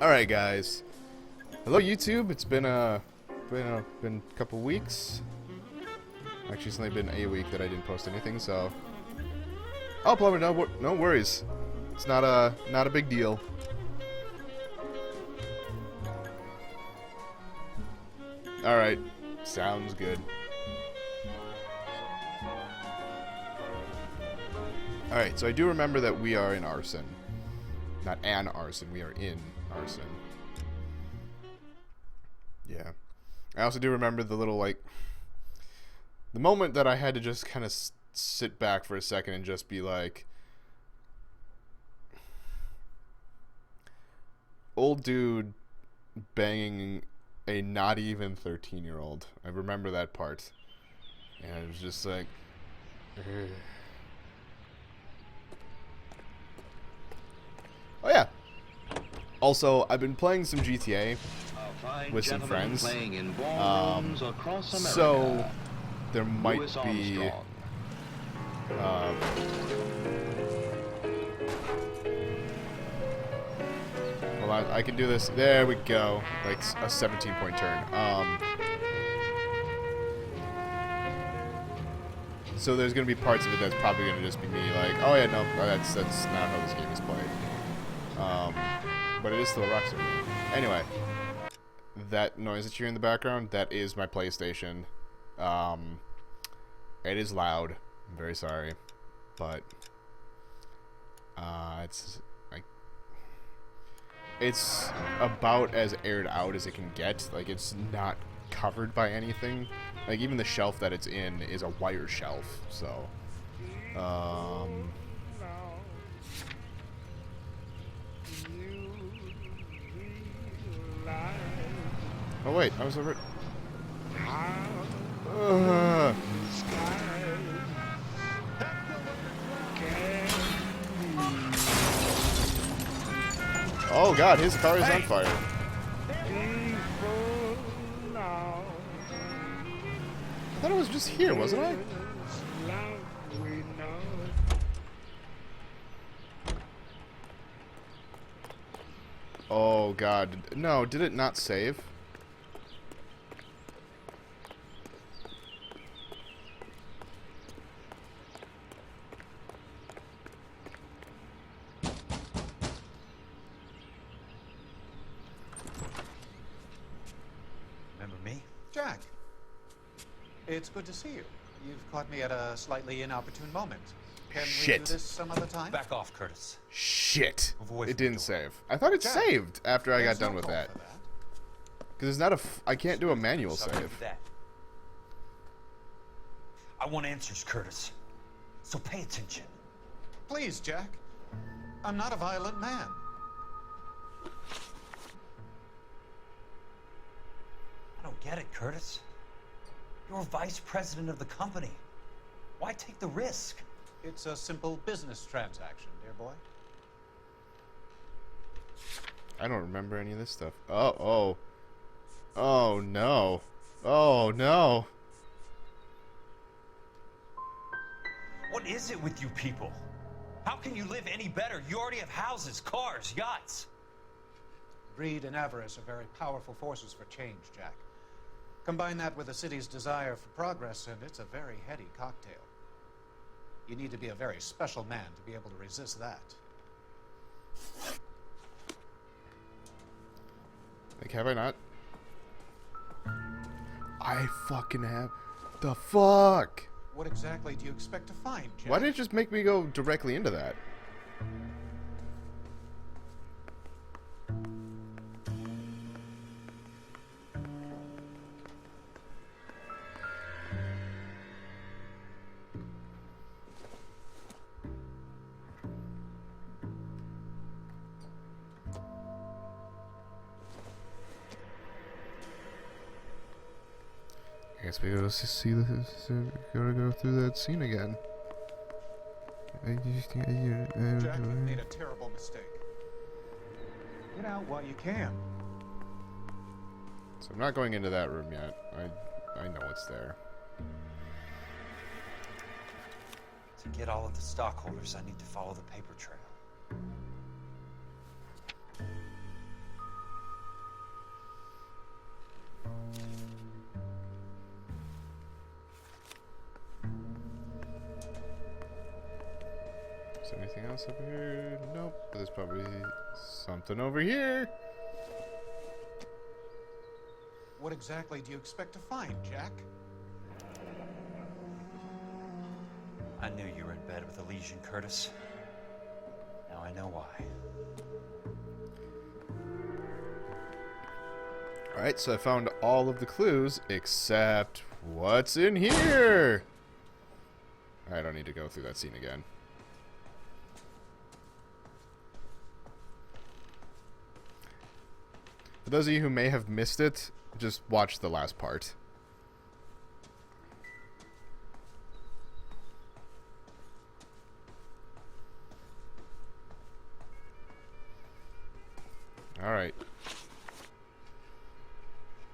Alright guys, hello YouTube. It's been a couple weeks. Actually, it's only been a week that I didn't post anything, so I'll upload it. No worries. It's not a big deal. Alright, sounds good. Alright, so I do remember that we are in arson. Not an arson, we are in arson. Yeah. I also do remember the little, like, the moment that I had to just kind of sit back for a second and just be like, old dude banging a not even 13-year-old. I remember that part. And it was just like, ugh. Oh yeah. Also, I've been playing some GTA with some friends. So there might be hold on, I can do this. There we go. Like a 17-point turn. So there's gonna be parts of it that's probably gonna just be me like, oh yeah, no, that's not how this game is played. But it is still a Rockstar game. Anyway, that noise that you hear in the background, that is my PlayStation. It is loud. I'm very sorry, but it's about as aired out as it can get. Like, it's not covered by anything. Like, even the shelf that it's in is a wire shelf. So, oh wait, I was over. Oh god, his car is on fire. I thought it was just here, wasn't I? Oh god, no, did it not save? Jack, it's good to see you. You've caught me at a slightly inopportune moment. Can we do this some other time? Back off, Curtis. Shit. It didn't save. I thought it saved after I got done with that. Because it's not a... I can't do a manual save. I want answers, Curtis. So pay attention. Please, Jack. I'm not a violent man. I don't get it, Curtis. You're vice president of the company. Why take the risk? It's a simple business transaction, dear boy. I don't remember any of this stuff. Oh no. Oh no. What is it with you people? How can you live any better? You already have houses, cars, yachts. Greed and avarice are very powerful forces for change, Jack. Combine that with the city's desire for progress, and it's a very heady cocktail. You need to be a very special man to be able to resist that. Like, have I not? I fucking have. The fuck? What exactly do you expect to find, Jack? Why did it just make me go directly into that? I guess we gotta see this. Gotta go through that scene again. Jack, you've made a terrible mistake. Get out while you can. So I'm not going into that room yet. I know it's there. To get all of the stockholders, I need to follow the paper trail. there anything else over here? Nope. But there's probably something over here. What exactly do you expect to find, Jack? I knew you were in bed with a lesion, Curtis. Now I know why. Alright, so I found all of the clues except what's in here? I don't need to go through that scene again. For those of you who may have missed it, just watch the last part. Alright.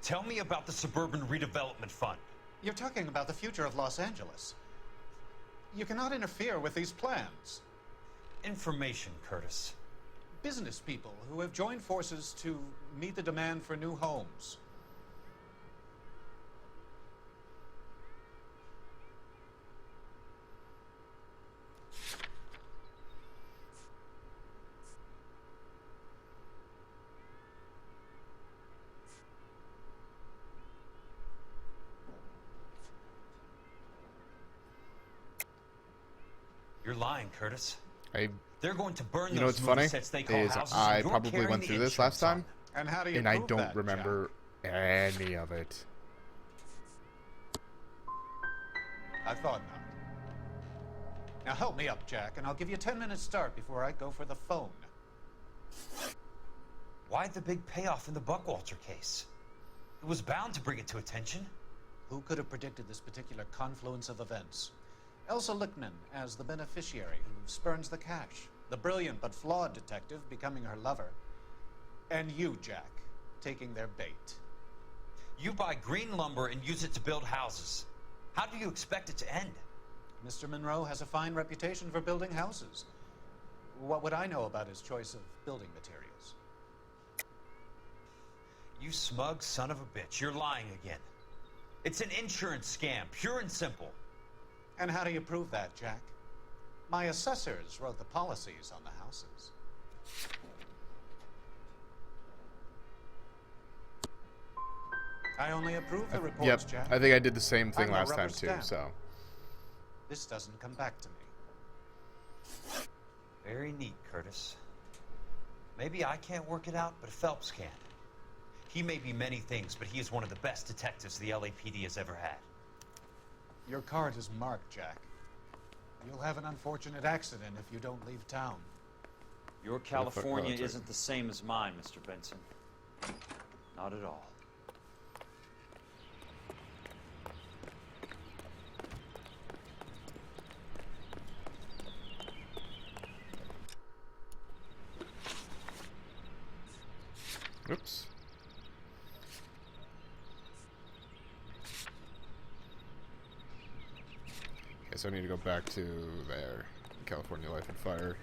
Tell me about the Suburban Redevelopment Fund. You're talking about the future of Los Angeles. You cannot interfere with these plans. Information, Curtis. Business people who have joined forces to meet the demand for new homes. You're lying, Curtis. They're going to burn You know what's those funny movie sets they call is houses, I and you're probably carrying went the through this last insurance on time, And how do you and I prove don't that, remember any of it. Jack? I thought not. Now help me up, Jack, and I'll give you a 10-minute start before I go for the phone. Why the big payoff in the Buckwalter case? It was bound to bring it to attention. Who could have predicted this particular confluence of events? Elsa Lichtman as the beneficiary who spurns the cash, the brilliant but flawed detective becoming her lover, and you, Jack, taking their bait. You buy green lumber and use it to build houses. How do you expect it to end? Mr. Monroe has a fine reputation for building houses. What would I know about his choice of building materials? You smug son of a bitch, you're lying again. It's an insurance scam, pure and simple. And how do you prove that, Jack? My assessors wrote the policies on the houses. I only approve the reports, Yep, Jack. I think I did the same thing I'm the last rubber time too, stamp. so. This doesn't come back to me. Very neat, Curtis. Maybe I can't work it out, but Phelps can. He may be many things, but he is one of the best detectives the LAPD has ever had. Your card is marked, Jack. You'll have an unfortunate accident if you don't leave town. Your California that's right. isn't the same as mine, Mr. Benson. Not at all. Oops. Okay, so I need to go back to there. California Life and Fire.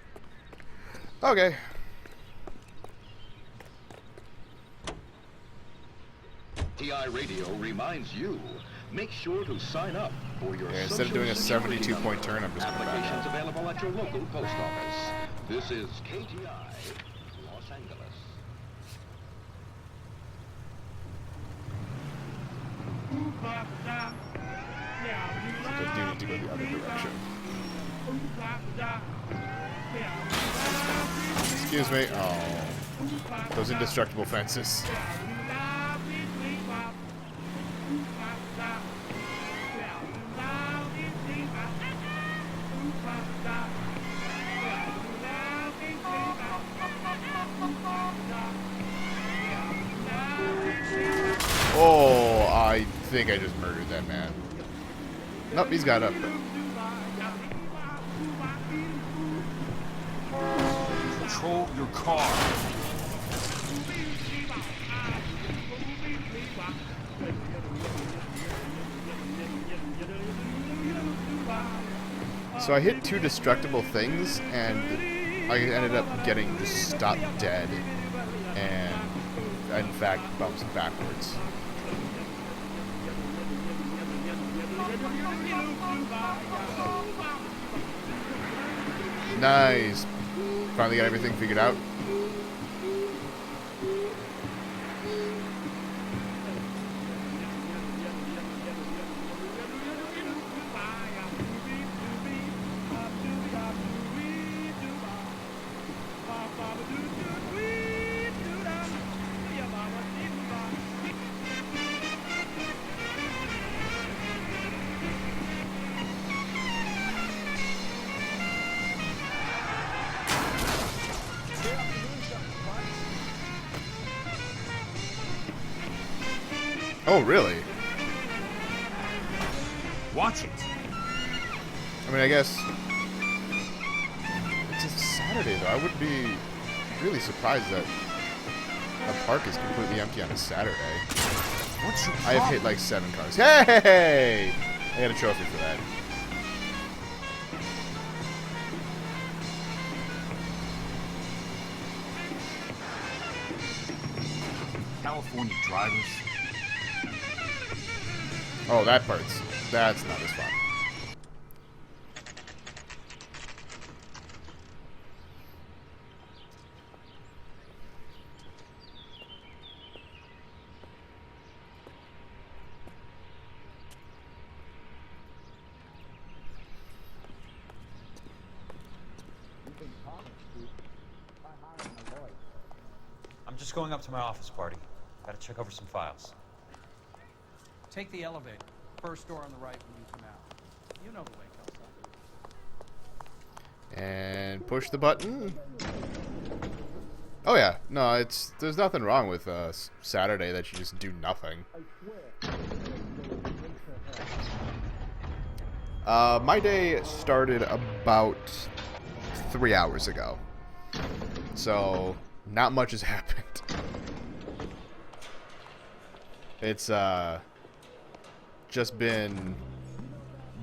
Okay. TI Radio reminds you, make sure to sign up for your Yeah, instead of doing a 72-point turn, I'm just going to back applications out. available at your local post office. This is KTI, Los Angeles. I do need to go the other direction. Excuse me. Oh. Those indestructible fences. Oh, I think I just murdered that man. Nope, he's got up. Control your car. So I hit two destructible things, and I ended up getting just stopped dead, and in fact bounced backwards. Nice. Finally got everything figured out. Oh, really? Watch it. I mean, I guess it's a Saturday, though. I would be really surprised that the park is completely empty on a Saturday. What's your I have hit like 7 cars. Hey! I got a trophy for that. California drivers. Oh, that's not as fun. I'm just going up to my office party. Gotta check over some files. Take the elevator. First door on the right when you come out. You know the way, Kelso. And push the button. Oh yeah, no, there's nothing wrong with Saturday that you just do nothing. My day started about 3 hours ago, so not much has happened. It's just been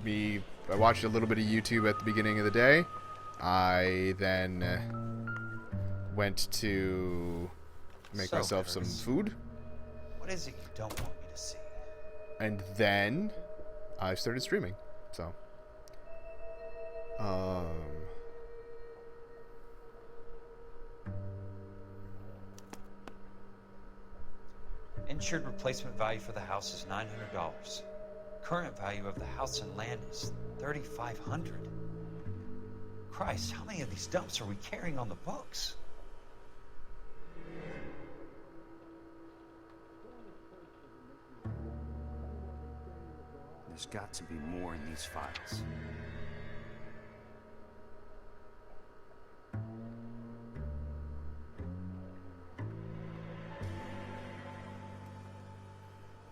me. I watched a little bit of YouTube at the beginning of the day. I then went to make myself some food. What is it you don't want me to see? And then I started streaming. So Insured replacement value for the house is $900. Current value of the house and land is $3,500. Christ, how many of these dumps are we carrying on the books? There's got to be more in these files.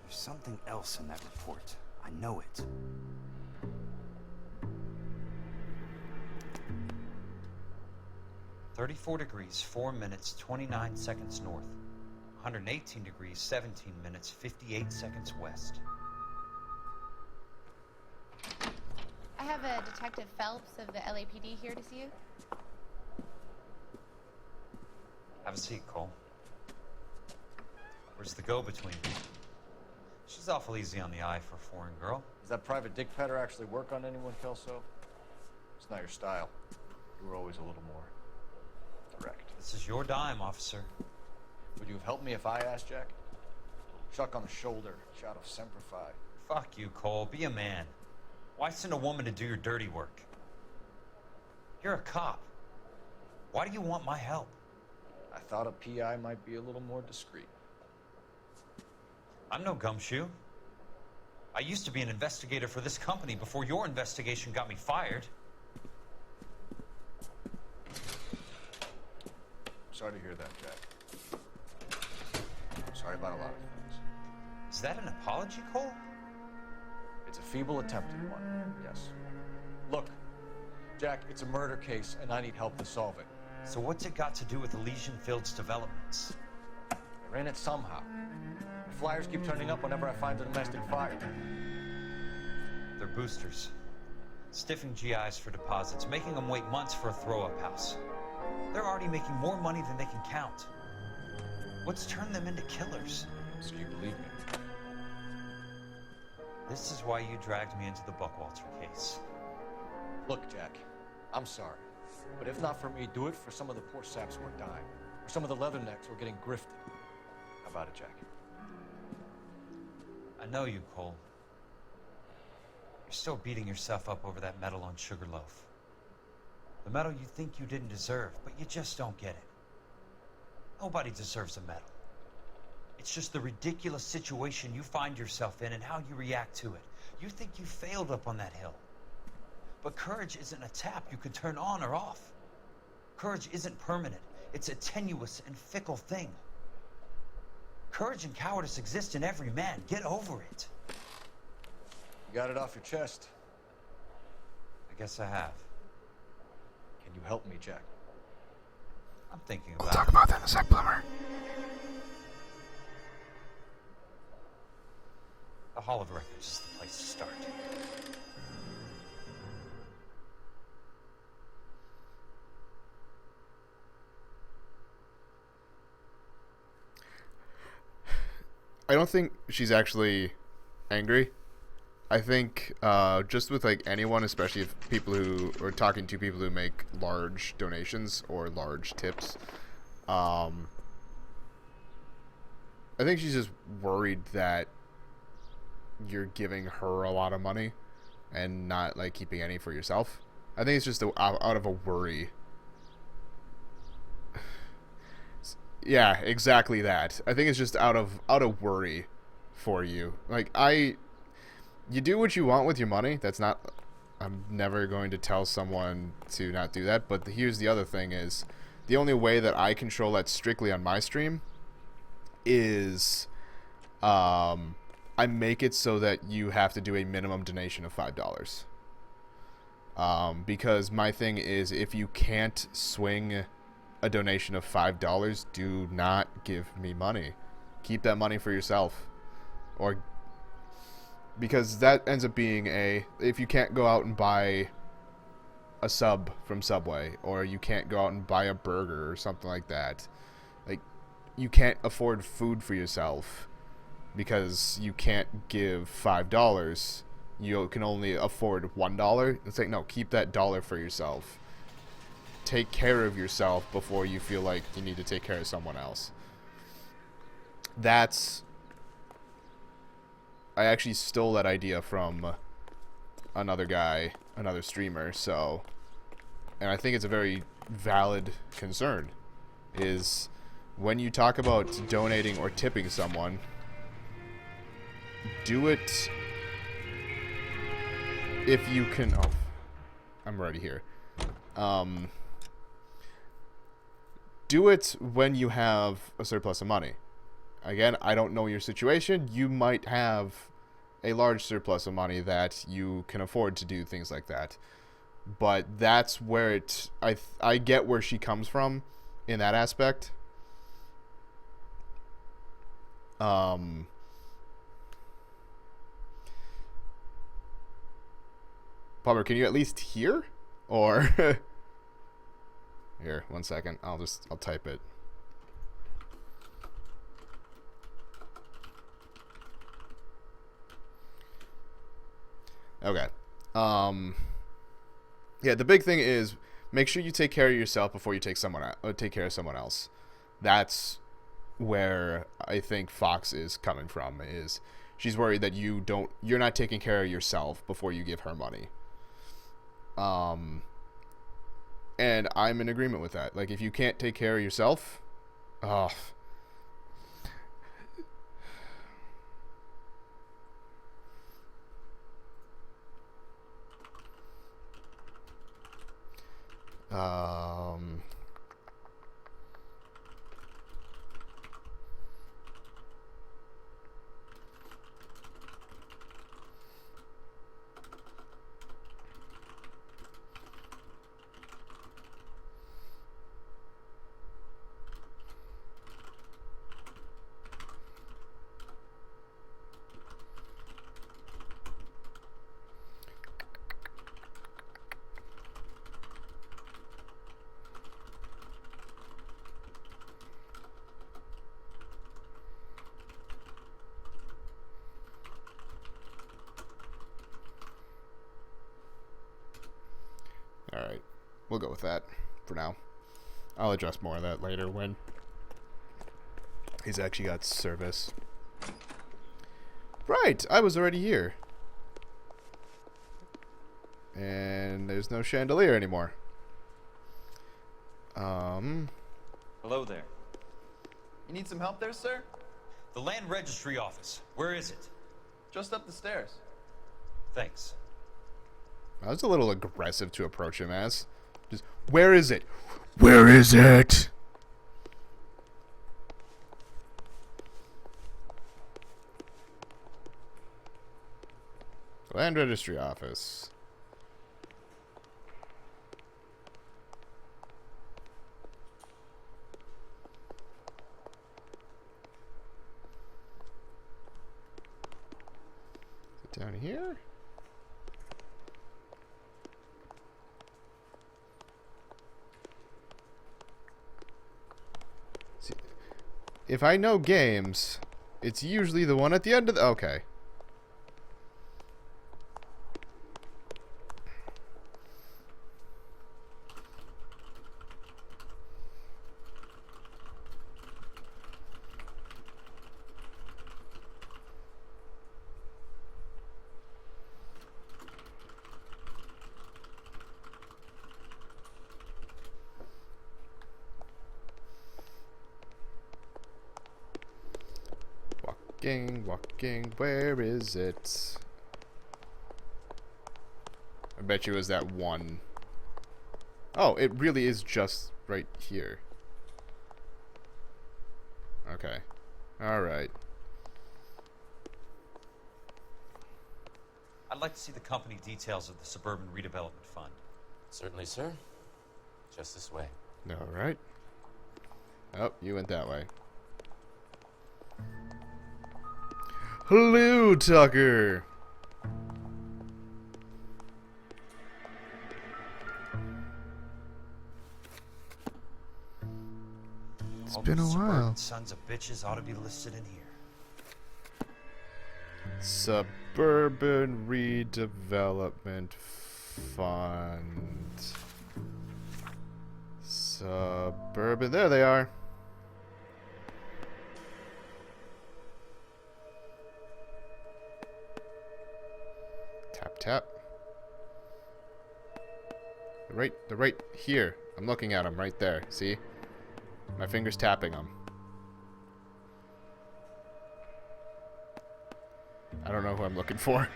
There's something else in that report. I know it. "34 degrees, 4 minutes, 29 seconds north. 118 degrees, 17 minutes, 58 seconds west." I have a Detective Phelps of the LAPD here to see you. Have a seat, Cole. Where's the go-between? She's awful easy on the eye for a foreign girl. Does that private dick petter actually work on anyone, Kelso? It's not your style. You were always a little more direct. This is your dime, officer. Would you have helped me if I asked, Jack? Chuck on the shoulder, shout of Semper Fi. Fuck you, Cole. Be a man. Why send a woman to do your dirty work? You're a cop. Why do you want my help? I thought a PI might be a little more discreet. I'm no gumshoe. I used to be an investigator for this company before your investigation got me fired. Sorry to hear that, Jack. Sorry about a lot of things. Is that an apology, Cole? It's a feeble attempt at one, yes. Look, Jack, it's a murder case, and I need help to solve it. So what's it got to do with Elysian Fields developments? They're in it somehow. The flyers keep turning up whenever I find a domestic fire. They're boosters. Stiffing GIs for deposits, making them wait months for a throw-up house. They're already making more money than they can count. What's turned them into killers? So you believe me? This is why you dragged me into the Buckwalter case. Look, Jack, I'm sorry. But if not for me, do it for some of the poor saps who are dying. Or some of the leathernecks who are getting grifted. How about it, Jack? I know you, Cole. You're still beating yourself up over that medal on Sugarloaf. The medal you think you didn't deserve, but you just don't get it. Nobody deserves a medal. It's just the ridiculous situation you find yourself in and how you react to it. You think you failed up on that hill. But courage isn't a tap you can turn on or off. Courage isn't permanent. It's a tenuous and fickle thing. Courage and cowardice exist in every man. Get over it. You got it off your chest. I guess I have. Can you help me, Jack? I'm thinking We'll about talk it. about that in a sec, Plumber. The Hall of Records is the place to start. I don't think she's actually angry. I think just with like anyone, especially if people who are talking to people who make large donations or large tips, I think she's just worried that you're giving her a lot of money and not like keeping any for yourself. I think it's just out of a worry. Yeah, exactly that. I think it's just out of worry for you. Like you do what you want with your money. That's not. I'm never going to tell someone to not do that. But here's the other thing: is the only way that I control that strictly on my stream is, I make it so that you have to do a minimum donation of $5. Because my thing is, if you can't swing a donation of $5, do not give me money. Keep that money for yourself. Or because that ends up being if you can't go out and buy a sub from Subway, or you can't go out and buy a burger or something like that, like you can't afford food for yourself because you can't give $5, you can only afford $1. It's like, no, keep that dollar for yourself. Take care of yourself before you feel like you need to take care of someone else. I actually stole that idea from another guy, another streamer, so, and I think it's a very valid concern, is when you talk about donating or tipping someone, do it if you can. Oh, I'm already here. Do it when you have a surplus of money. Again, I don't know your situation. You might have a large surplus of money that you can afford to do things like that. But that's where I get where she comes from in that aspect. Plumber, can you at least hear? Or here, 1 second. I'll type it. Okay. Yeah, the big thing is make sure you take care of yourself before you take care of someone else. That's where I think Fox is coming from, is she's worried that you're not taking care of yourself before you give her money. And I'm in agreement with that. Like, if you can't take care of yourself, We'll go with that for now. I'll address more of that later when he's actually got service. Right, I was already here. And there's no chandelier anymore. Hello there. You need some help there, sir? The land registry office. Where is it? Just up the stairs. Thanks. I was a little aggressive to approach him as. Just, where is it? Where is it? Land registry office. Is it down here? See, if I know games, it's usually the one at the end of the... Okay. Walking, where is it? I bet you it was that one. Oh, it really is just right here. Okay. Alright. I'd like to see the company details of the Suburban Redevelopment Fund. Certainly, sir. Just this way. Alright. Oh, you went that way. Hello, Tucker. It's been a while. Sons of bitches ought to be listed in here. Suburban Redevelopment Fund. Suburban. There they are. Tap. They're right here. I'm looking at them right there. See? My finger's tapping them. I don't know who I'm looking for.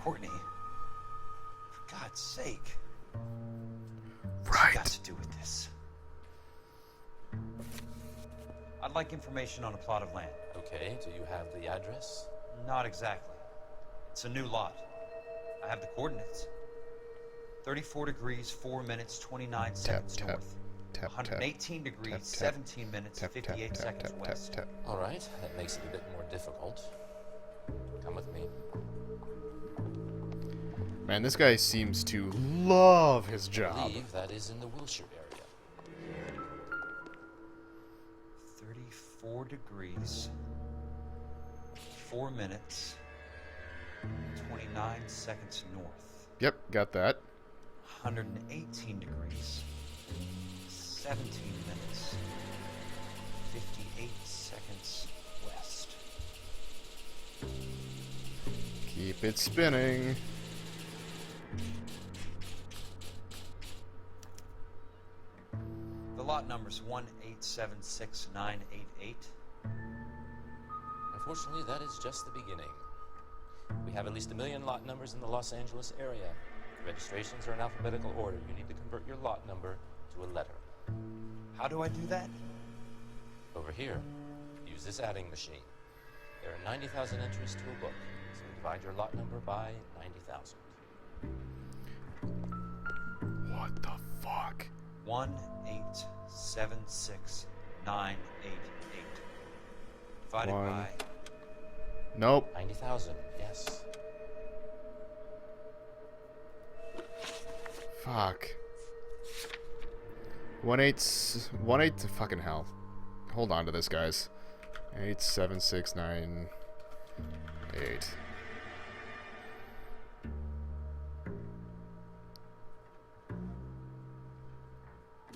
Courtney, for God's sake. Right. What's got to do with this? I'd like information on a plot of land. Okay, do you have the address? Not exactly. It's a new lot. I have the coordinates. 34 degrees, 4 minutes, 29 seconds north. 118 degrees, 17 minutes, 58 seconds west. All right, that makes it a bit more difficult. Come with me. Man, this guy seems to love his I job. believe that is in the Wilshire area. 34 degrees, 4 minutes, 29 seconds north. Yep, got that. 118 degrees, 17 minutes, 58 seconds west. Keep it spinning. The lot number's 1876988. Unfortunately, that is just the beginning. We have at least 1 million lot numbers in the Los Angeles area. Registrations are in alphabetical order. You need to convert your lot number to a letter. How do I do that? Over here, use this adding machine. There are 90,000 entries to a book, so divide your lot number by 90,000. What the fuck? 1876988. Divided by... Nope. 90,000, yes. Fuck. 18 to fucking hell. Hold on to this, guys. 8769. 8.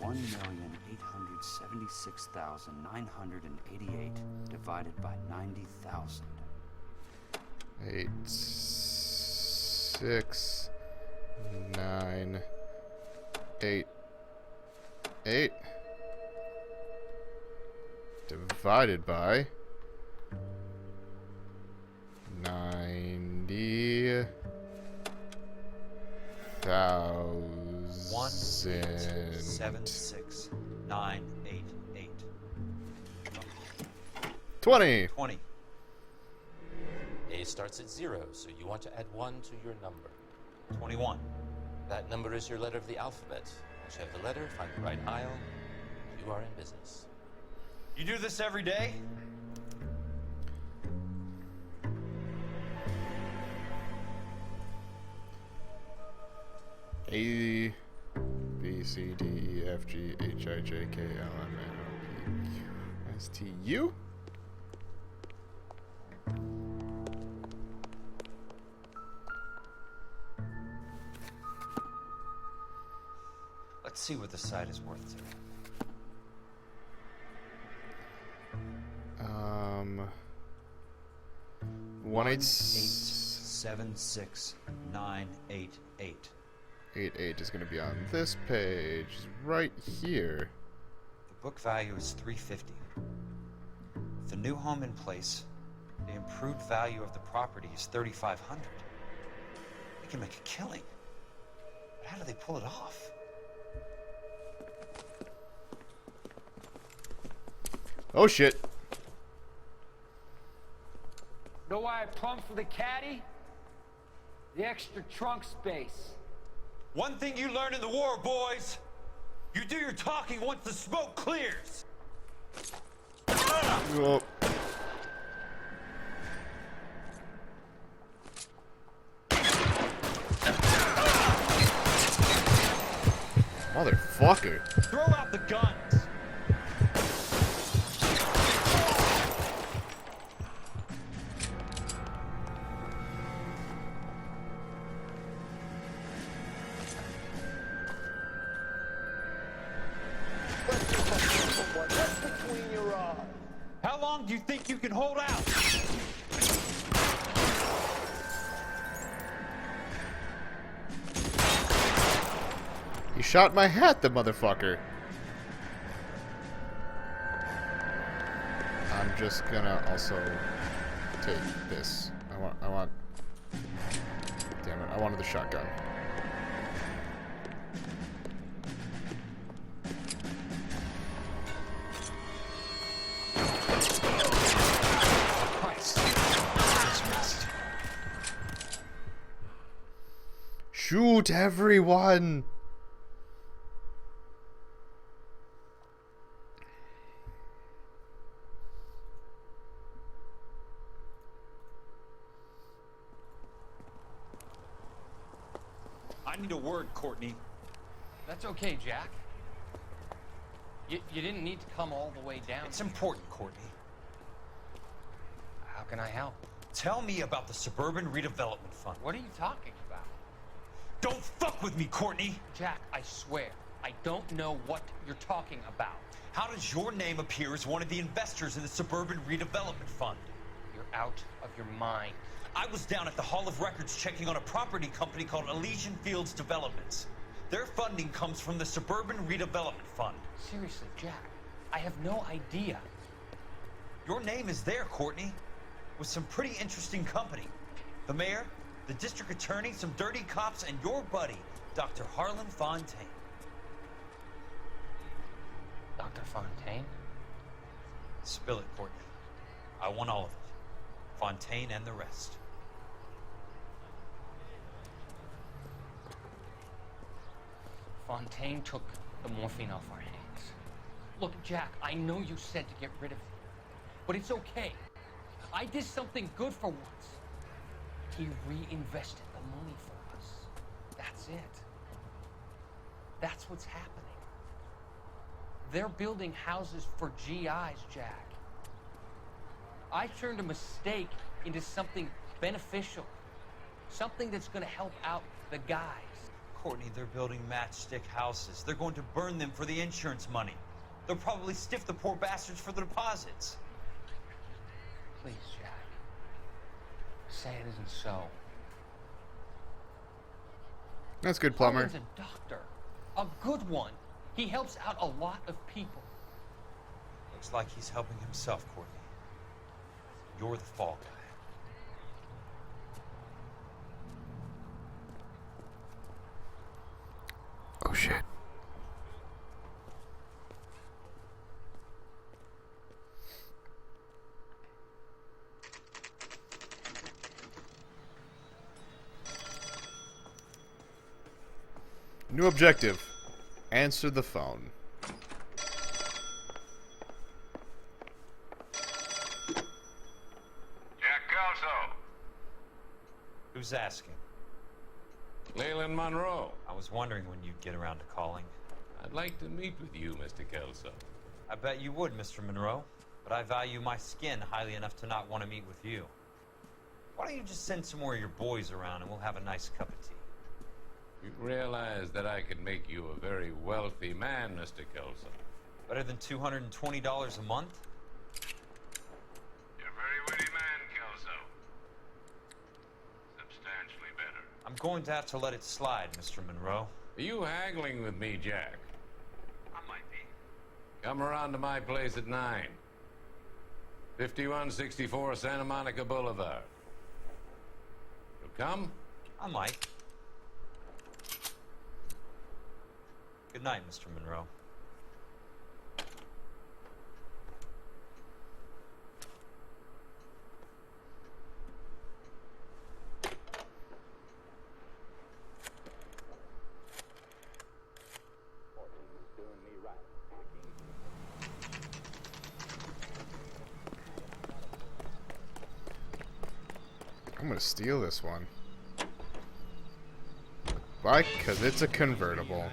$1,876,988 divided by 90,000. 8, 6, 9, 8, 8 divided by 90,000. 1,876,988. 20. 20. A starts at 0, so you want to add 1 to your number. 21. That number is your letter of the alphabet. Once you have the letter, find the right aisle. You are in business. You do this every day? A, B, C, D, E, F, G, H, I, J, K, L, M, N, O, P, Q, S, T, U? Let's see what the site is worth today. 1,876,988. 88 is going to be on this page, right here. The book value is $350. With the new home in place, the improved value of the property is $3,500. They can make a killing. But how do they pull it off? Oh shit. Know why I plumbed for the caddy? The extra trunk space. One thing you learned in the war, boys. You do your talking once the smoke clears. Oh. Motherfucker. Throw out the guns. How long do you think you can hold out? He shot my hat, the motherfucker. I'm just gonna also take this. I want. Damn it! I wanted the shotgun. Shoot everyone! I need a word, Courtney. That's okay, Jack. You didn't need to come all the way down. It's important, Courtney. How can I help? Tell me about the Suburban Redevelopment Fund. What are you talking about? Don't fuck with me, Courtney! Jack, I swear, I don't know what you're talking about. How does your name appear as one of the investors in the Suburban Redevelopment Fund? You're out of your mind. I was down at the Hall of Records checking on a property company called Elysian Fields Developments. Their funding comes from the Suburban Redevelopment Fund. Seriously, Jack, I have no idea. Your name is there, Courtney, with some pretty interesting company. The mayor, the district attorney, some dirty cops, and your buddy, Dr. Harlan Fontaine. Dr. Fontaine? Spill it, Courtney. I want all of it. Fontaine and the rest. Fontaine took the morphine off our hands. Look, Jack, I know you said to get rid of it, but it's okay. I did something good for once. He reinvested the money for us. That's it. That's what's happening. They're building houses for GIs, Jack. I turned a mistake into something beneficial. Something that's gonna help out the guys. Courtney, they're building matchstick houses. They're going to burn them for the insurance money. They'll probably stiff the poor bastards for the deposits. Please, Jack. Say it isn't so. That's good, plumber. Harlan's a doctor. A good one. He helps out a lot of people. Looks like he's helping himself, Courtney. You're the fall guy. Oh shit. New objective. Answer the phone. Jack Kelso. Who's asking? Leland Monroe. I was wondering when you'd get around to calling. I'd like to meet with you, Mr. Kelso. I bet you would, Mr. Monroe. But I value my skin highly enough to not want to meet with you. Why don't you just send some more of your boys around and we'll have a nice cup of tea? You realize that I could make you a very wealthy man, Mr. Kelso. Better than $220 a month? You're a very witty man, Kelso. Substantially better. I'm going to have to let it slide, Mr. Monroe. Are you haggling with me, Jack? I might be. Come around to my place at 9. 5164 Santa Monica Boulevard. You'll come? I might. Good night, Mr. Monroe. I'm gonna steal this one. Why? Because it's a convertible.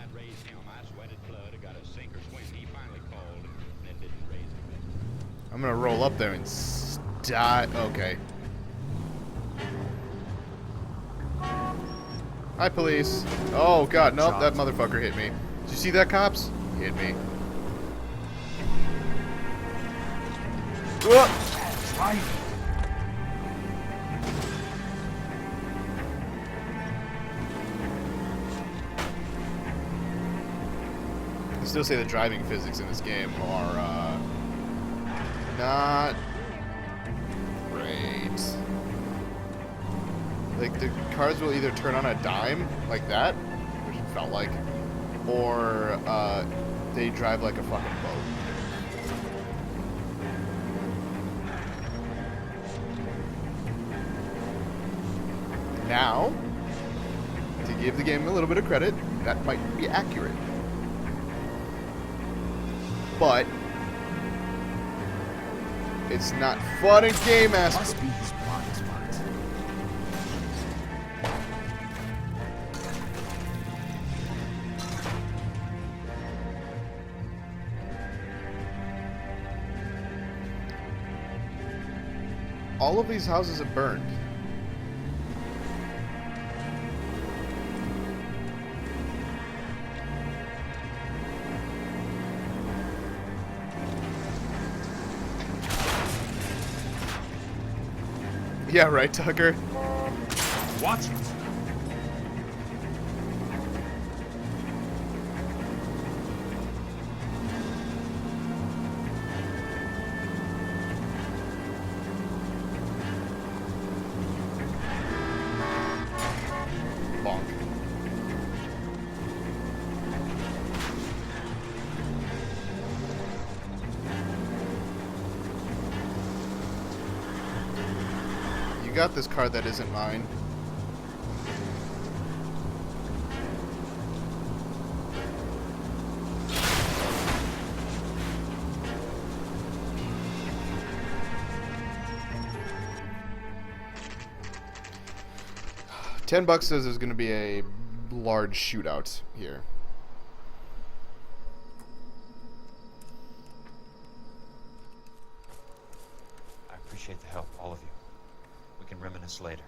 I'm gonna roll up there and die. Okay. Hi, police. Oh, God. Nope, that motherfucker hit me. Did you see that, cops? He hit me. Whoa! I still say the driving physics in this game are, not great. Like, the cars will either turn on a dime, like that, which it felt like, or, they drive like a fucking boat. Now, to give the game a little bit of credit, that might be accurate. But it's not fun in game aspect. Must be his blind spot. All of these houses have burned. Yeah, right, Tucker. Watch it. Bonk. You got this card that isn't mine. $10 says there's going to be a large shootout here. I appreciate the help, all of you. can reminisce later.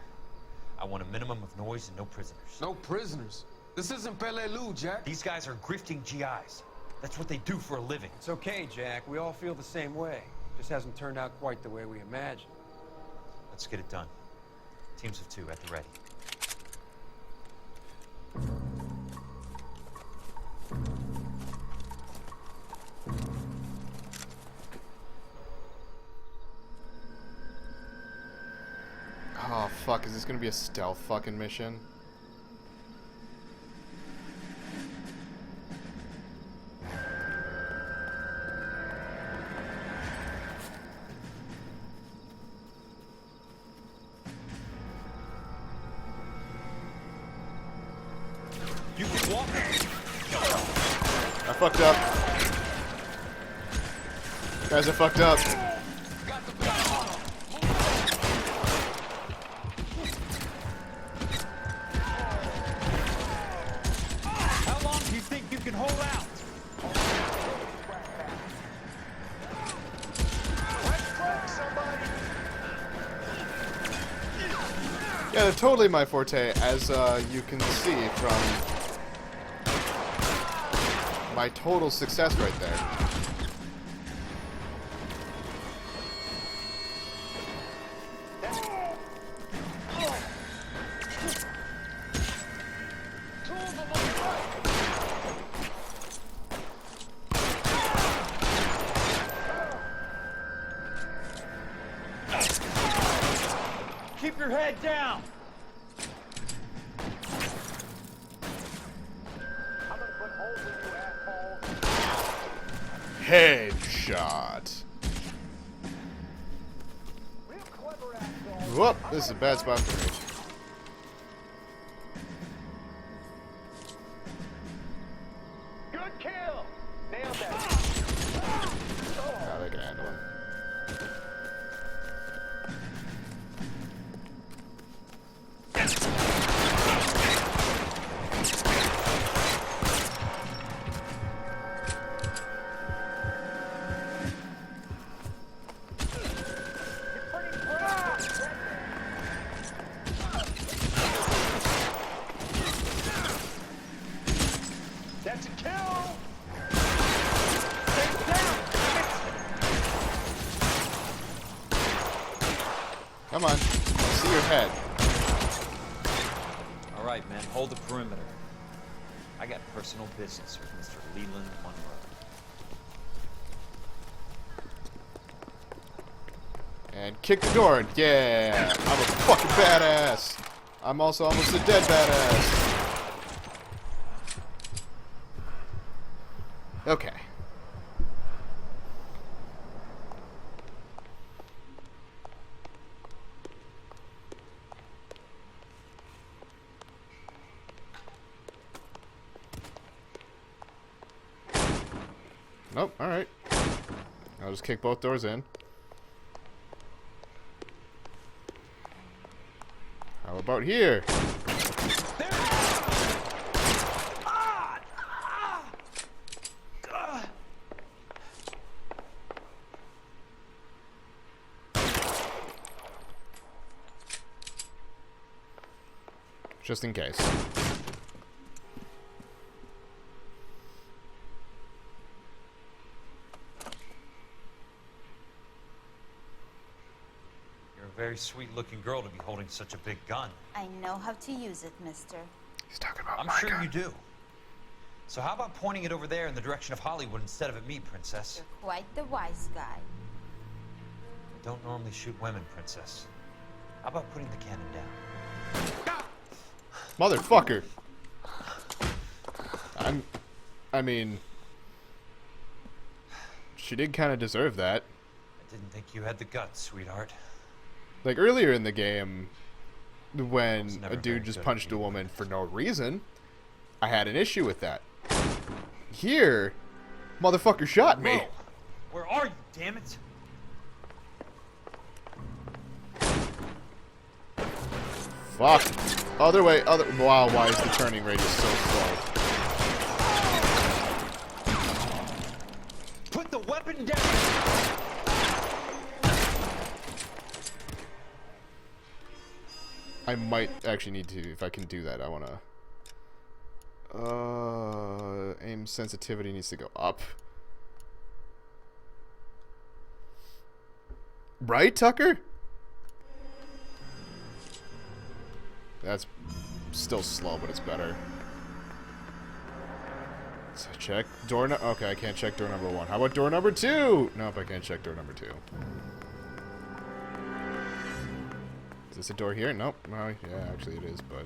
I want a minimum of noise and no prisoners. No prisoners? This isn't Peleliu, Jack. These guys are grifting GIs. That's what they do for a living. It's okay, Jack. We all feel the same way. Just hasn't turned out quite the way we imagined. Let's get it done. Teams of 2 at the ready. Oh, fuck. Is this gonna be a stealth fucking mission? You can walk. I fucked up. Guys, I fucked up. How long do you think you can hold out? Yeah, they're totally my forte, as you can see from my total success right there. Keep your head down. Headshot. Whoop, this is a bad spot for me. Good kill. Nailed that. Oh, they can handle him. That's a kill. Come on, see your head. All right, man, hold the perimeter. I got personal business with Mr. Leland Monroe. And kick the door. Yeah, I'm a fucking badass. I'm also almost a dead badass. Okay. Nope, alright. I'll just kick both doors in. How about here? Just in case. You're a very sweet-looking girl to be holding such a big gun. I know how to use it, mister. He's talking about I'm my sure gun. you do. So how about pointing it over there in the direction of Hollywood instead of at me, Princess? You're quite the wise guy. I don't normally shoot women, Princess. How about putting the cannon down? Motherfucker. I mean, she did kind of deserve that. I didn't think you had the guts, sweetheart. Like earlier in the game, when never a very dude just good punched a woman for no reason, I had an issue with that. Here, motherfucker shot me. Whoa. Where are you, damn it? Fuck. Other way, other. Wow, why is the turning radius so slow? Put the weapon down! I might actually need to, if I can do that, I want to... aim sensitivity needs to go up. Right, Tucker? That's still slow, but it's better. So check door okay, I can't check door number 1. How about door number 2? Nope, I can't check door number 2. Is this a door here? Nope. Oh, yeah, actually it is, but...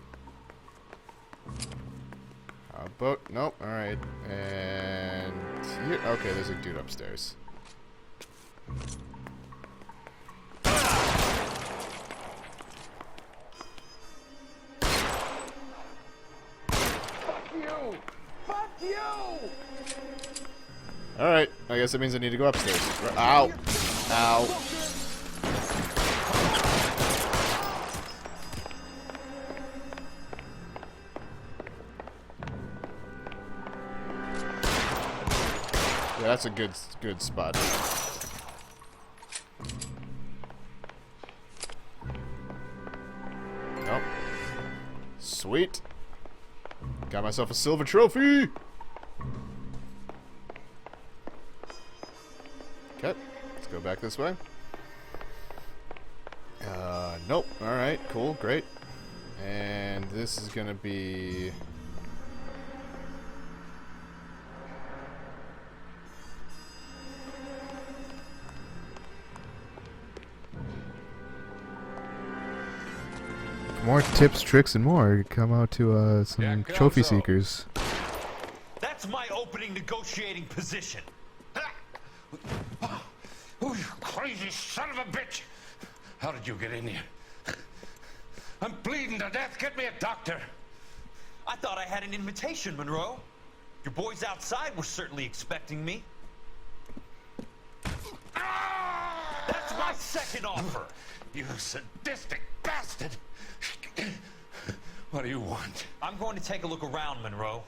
How about... Nope, alright. And... here... Okay, there's a dude upstairs. Fuck you! Fuck you! Alright, I guess that means I need to go upstairs. Ow! Ow! Yeah, that's a good spot. Nope. Sweet. Got myself a silver trophy. Okay, let's go back this way. Nope. Alright, cool, great. And this is gonna be... more tips, tricks, and more. Come out to some trophy seekers. That's my opening negotiating position. Oh, you crazy son of a bitch! How did you get in here? I'm bleeding to death. Get me a doctor. I thought I had an invitation, Monroe. Your boys outside were certainly expecting me. That's my second offer. You sadistic bastard! What do you want? I'm going to take a look around, Monroe.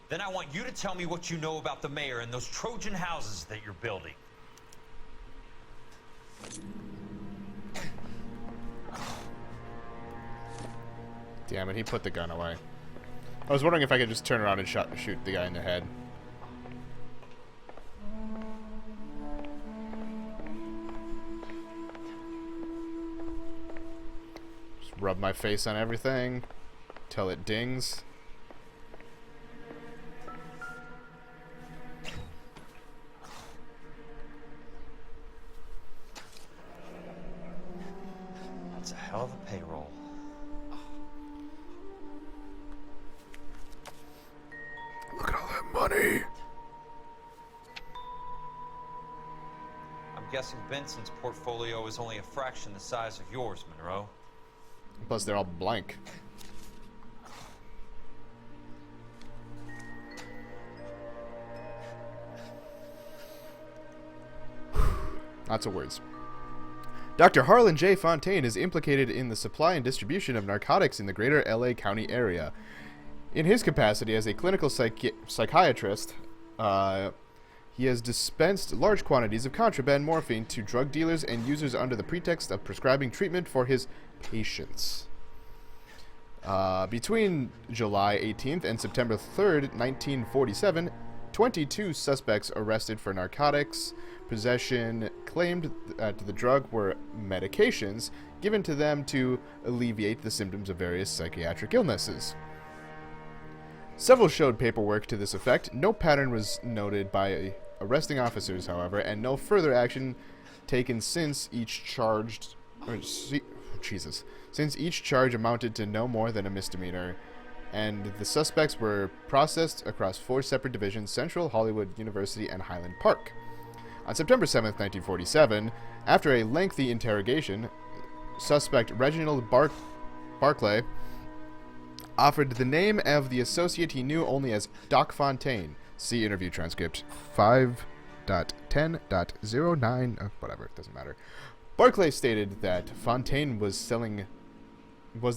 Then I want you to tell me what you know about the mayor and those Trojan houses that you're building. Damn it, he put the gun away. I was wondering if I could just turn around and shoot the guy in the head. Just rub my face on everything till it dings. That's a hell of a payroll. Look at all that money. I'm guessing Benson's portfolio is only a fraction the size of yours, Monroe. Plus, they're all blank. Lots of words. Dr. Harlan J. Fontaine is implicated in the supply and distribution of narcotics in the greater LA County area. In his capacity as a clinical psychiatrist, he has dispensed large quantities of contraband morphine to drug dealers and users under the pretext of prescribing treatment for his patients. Between July 18th and September 3rd, 1947, 22 suspects arrested for narcotics possession claimed that the drug were medications given to them to alleviate the symptoms of various psychiatric illnesses. Several showed paperwork to this effect. No pattern was noted by arresting officers, however, and no further action taken since each charge amounted to no more than a misdemeanor, and the suspects were processed across 4 separate divisions: Central, Hollywood, University, and Highland Park. On September 7th, 1947, after a lengthy interrogation, suspect Reginald Barclay offered the name of the associate he knew only as Doc Fontaine. See interview transcript 5.10.09. Whatever, it doesn't matter. Barclay stated that Fontaine was the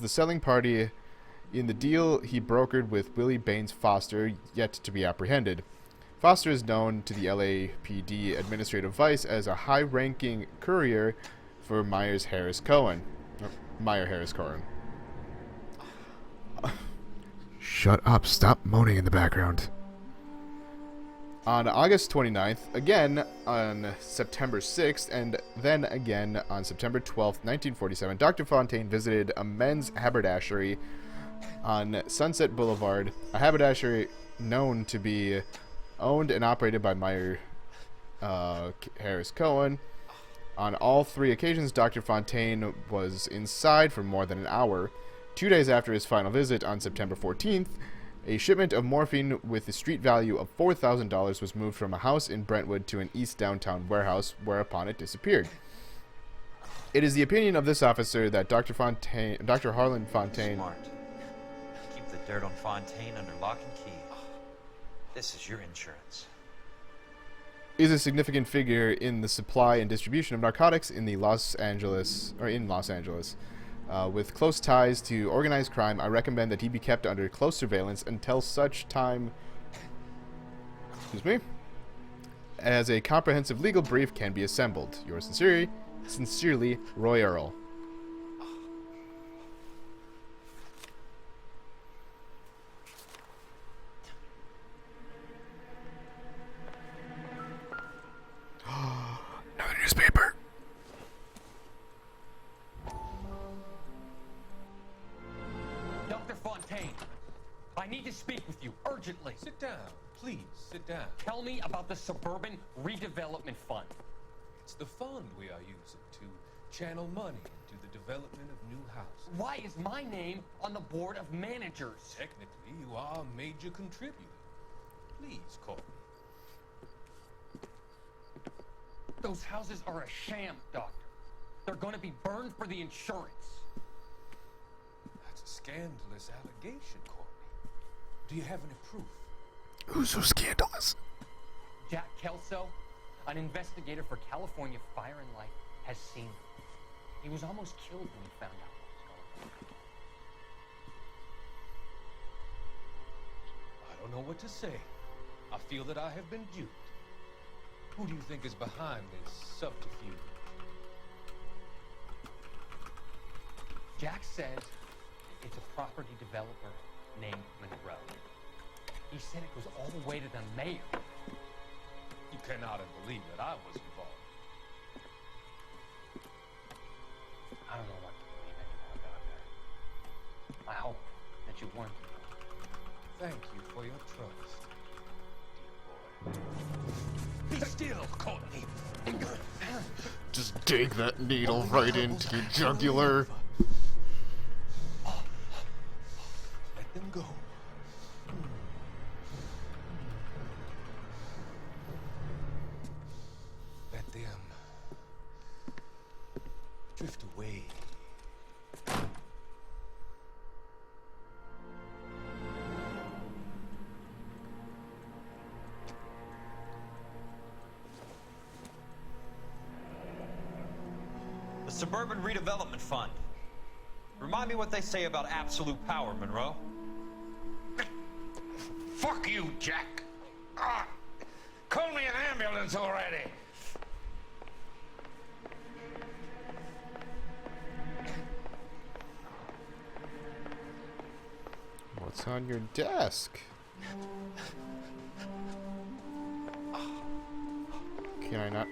selling party in the deal he brokered with Willie Baines Foster, yet to be apprehended. Foster is known to the LAPD Administrative Vice as a high-ranking courier for Meyer Harris Cohen. Shut up. Stop moaning in the background. On August 29th, again on September 6th, and then again on September 12th, 1947, Dr. Fontaine visited a men's haberdashery on Sunset Boulevard, a haberdashery known to be owned and operated by Meyer Harris Cohen. On all three occasions, Dr. Fontaine was inside for more than an hour. 2 days after his final visit, on September 14th, a shipment of morphine with a street value of $4,000 was moved from a house in Brentwood to an East Downtown warehouse, whereupon it disappeared. It is the opinion of this officer that Dr. Harlan Fontaine... Smart. Keep the dirt on Fontaine under lock and key. This is your insurance. is a significant figure in the supply and distribution of narcotics in Los Angeles. With close ties to organized crime, I recommend that he be kept under close surveillance until such time, as a comprehensive legal brief can be assembled. Yours sincerely, Roy Earl. Another newspaper. Dr. Fontaine, I need to speak with you urgently. Sit down. Please, sit down. Tell me about the Suburban Redevelopment Fund. It's the fund we are using to channel money into the development of new houses. Why is my name on the board of managers? Technically, you are a major contributor. Please call me. Those houses are a sham, Doctor. They're going to be burned for the insurance. That's a scandalous allegation, Courtney. Do you have any proof? Who's so scandalous? Jack Kelso, an investigator for California Fire and Life, has seen them. He was almost killed when he found out what was going on. I don't know what to say. I feel that I have been duped. Who do you think is behind this subterfuge? Jack says it's a property developer named Monroe. He said it goes all the way to the mayor. You cannot believe that I was involved. I don't know what to believe anymore, Doctor. I hope that you weren't involved. Thank you for your trust, dear boy. Be still, Courtney. Just dig that needle right into your jugular. Let them go. Let them drift away. The Suburban Redevelopment Fund. Remind me what they say about absolute power, Monroe. Fuck you, Jack. Call me an ambulance already. What's on your desk? Can I not?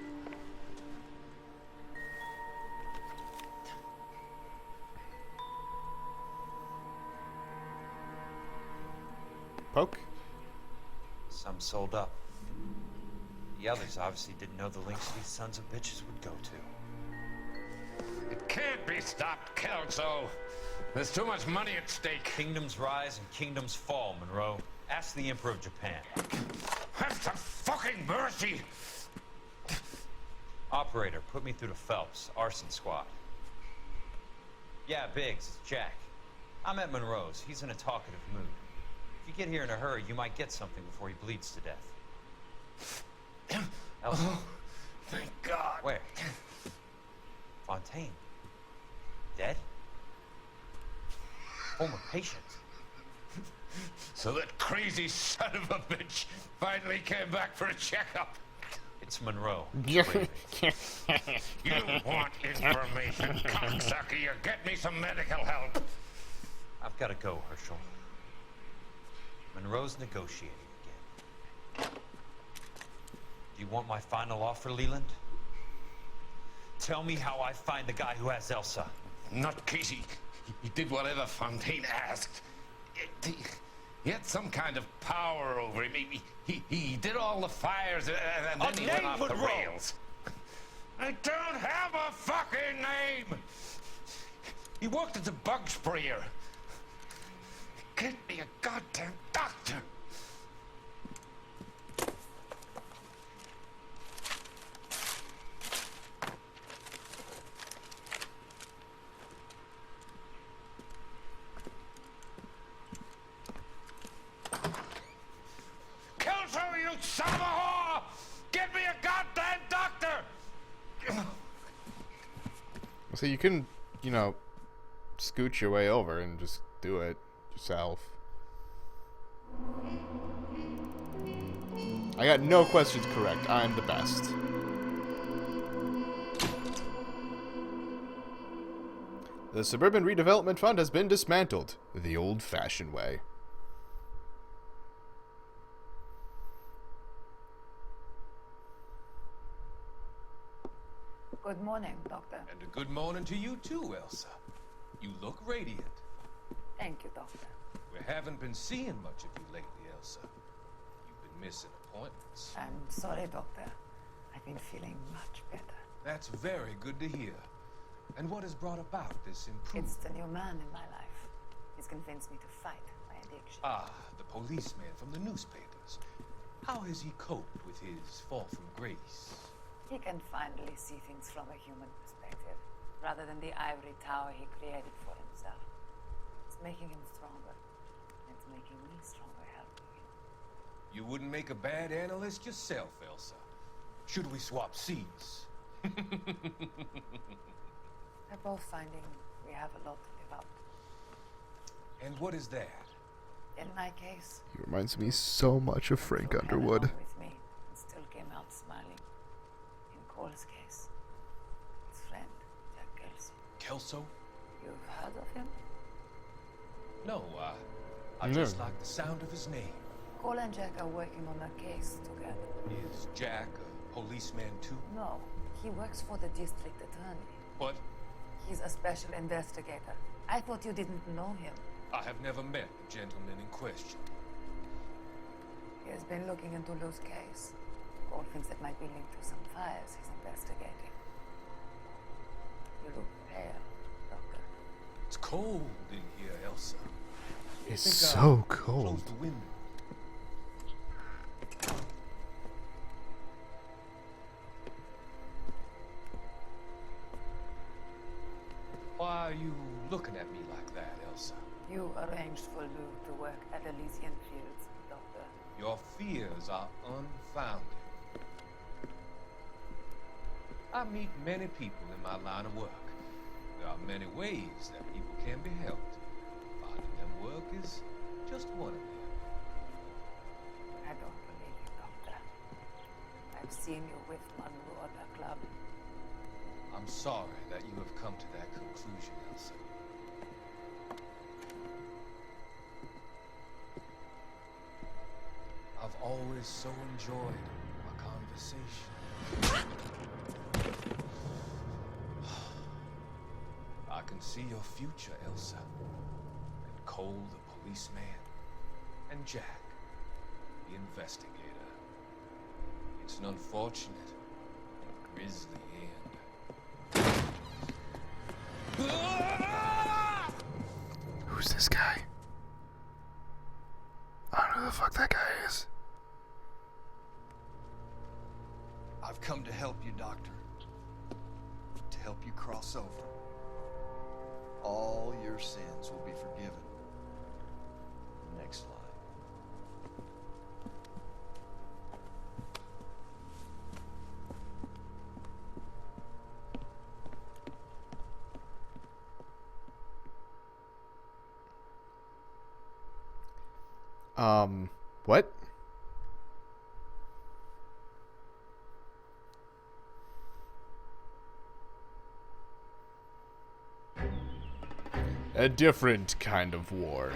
Poke? Some sold up. The others obviously didn't know the lengths these sons of bitches would go to. It can't be stopped, Kelso. There's too much money at stake. Kingdoms rise and kingdoms fall, Monroe. Ask the Emperor of Japan. Have some fucking mercy! Operator, put me through to Phelps, arson squad. Yeah, Biggs, it's Jack. I'm at Monroe's. He's in a talkative mood. If you get here in a hurry, you might get something before he bleeds to death. Elsa. Oh, thank God. Where? Fontaine. Dead? Former patient. So that crazy son of a bitch finally came back for a checkup. It's Monroe. You want information, cocksucker? You get me some medical help. I've got to go, Herschel. Monroe's negotiating again. Do you want my final offer, Leland? Tell me how I find the guy who has Elsa. Not Casey. He did whatever Fontaine asked. He had some kind of power over him. He did all the fires and then he went off the rails. I don't have a fucking name! He worked as a bug sprayer. Get me a goddamn doctor! Kelso, you son of a whore! Get me a goddamn doctor! So you can, you know, scooch your way over and just do it yourself. I got no questions correct. I'm the best. The Suburban Redevelopment Fund has been dismantled the old-fashioned way. Good morning, Doctor. And a good morning to you too, Elsa. You look radiant. Thank you, Doctor. We haven't been seeing much of you lately, Elsa. You've been missing appointments. I'm sorry, Doctor. I've been feeling much better. That's very good to hear. And what has brought about this improvement? It's the new man in my life. He's convinced me to fight my addiction. Ah, the policeman from the newspapers. How has he coped with his fall from grace? He can finally see things from a human perspective, rather than the ivory tower he created for himself. It's making him stronger. And it's making me stronger helping him. You wouldn't make a bad analyst yourself, Elsa. Should we swap seats? We're both finding we have a lot to live up to. And what is that? In my case, He reminds me so much of Frank Underwood. with me and still came out smiling. In Cole's case, his friend, Jack Kelso. Kelso? You've heard of him? No, I just like the sound of his name. Cole and Jack are working on a case together. Is Jack a policeman too? No, he works for the district attorney. What? He's a special investigator. I thought you didn't know him. I have never met the gentleman in question. He has been looking into Lou's case. Cole thinks it might be linked to some fires he's investigating. You look pale, Doctor. It's cold in here, Elsa. It's Think so I'll cold. Close the window. Why are you looking at me like that, Elsa? You arranged for Lou to work at Elysian Fields, Doctor. Your fears are unfounded. I meet many people in my line of work. There are many ways that people can be helped. Finding them work is just one of them. I don't believe you, Doctor. I've seen you with Monroe at the club. I'm sorry that you have come to that conclusion, Elsa. I've always so enjoyed our conversation. I can see your future, Elsa. And Cole, the policeman, and Jack, the investigator. It's an unfortunate and grisly end. Who's this guy? I don't know who the fuck that guy is. I've come to help you, Doctor. To help you cross over. All your sins will be forgiven. Next slide. What? A different kind of war.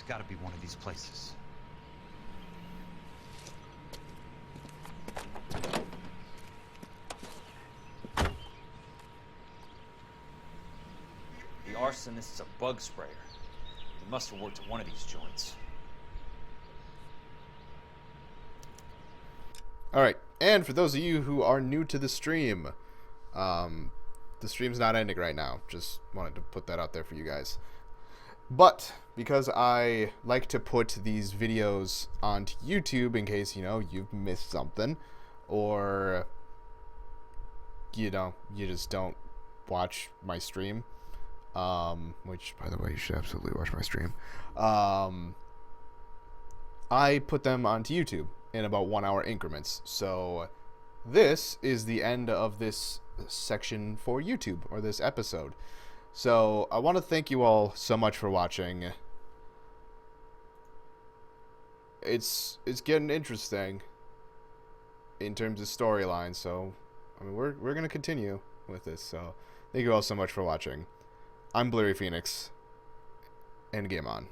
got to be one of these places. The arsonist's a bug sprayer. He must have worked at one of these joints. Alright, and for those of you who are new to the stream, the stream's not ending right now. Just wanted to put that out there for you guys. But because I like to put these videos onto YouTube in case, you know, you've missed something, or, you know, you just don't watch my stream, which, by the way, you should absolutely watch my stream. I put them onto YouTube in about 1 hour increments. So this is the end of this section for YouTube, or this episode. So I want to thank you all so much for watching. It's getting interesting in terms of storyline, so I mean we're gonna continue with this. So thank you all so much for watching. I'm Blurry Phoenix, and game on.